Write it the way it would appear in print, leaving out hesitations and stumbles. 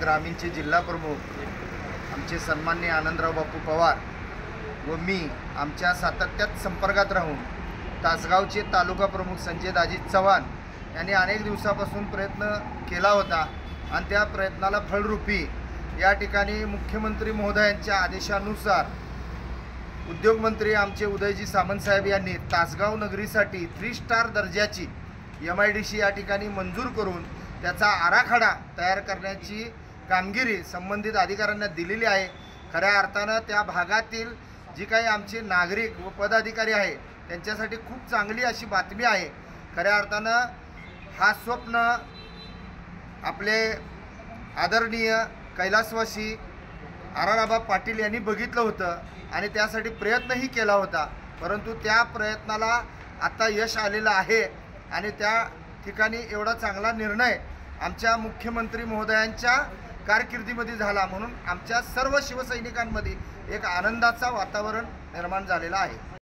ग्रामीणचे जिल्हा प्रमुख आमचे सन्माननीय आनंदराव बापू पवार व मी आमच्या सातत्यात संपर्कात राहून तासगावचे तालुका प्रमुख संजय दाजी चव्हाण यांनी अनेक दिवसापासून प्रयत्न केला होता आणि त्या प्रयत्नाला फळरूपी या ठिकाणी मुख्यमंत्री महोदयांच्या आदेशानुसार उद्योगमंत्री आमचे उदयजी सामंत साहेब यांनी तासगाव नगरीसाठी 3 स्टार दर्जाची MIDC या ठिकाणी मंजूर करून त्याचा आराखडा तयार करण्याची कामगिरी संबंधित अधिकाऱ्यांना दिलेली आहे। खऱ्या अर्थानं त्या भागातील जी काही आमचे नागरिक व पदाधिकारी आहे त्यांच्यासाठी खूप चांगली अशी बातमी आहे। खऱ्या अर्थानं हा स्वप्न आपले आदरणीय कैलासवासी आराराबा पाटील यांनी बघितलं होतं आणि त्यासाठी प्रयत्नही केला होता, परंतु त्या प्रयत्नाला आता यश आलेलं आहे आणि त्या ठिकाणी एवढा चांगला निर्णय आमच्या मुख्यमंत्री महोदयांच्या कारकिर्दीमध्ये झाला म्हणून आमच्या सर्व शिवसैनिकांमध्ये एक आनंदाचा वातावरण निर्माण झालेला आहे।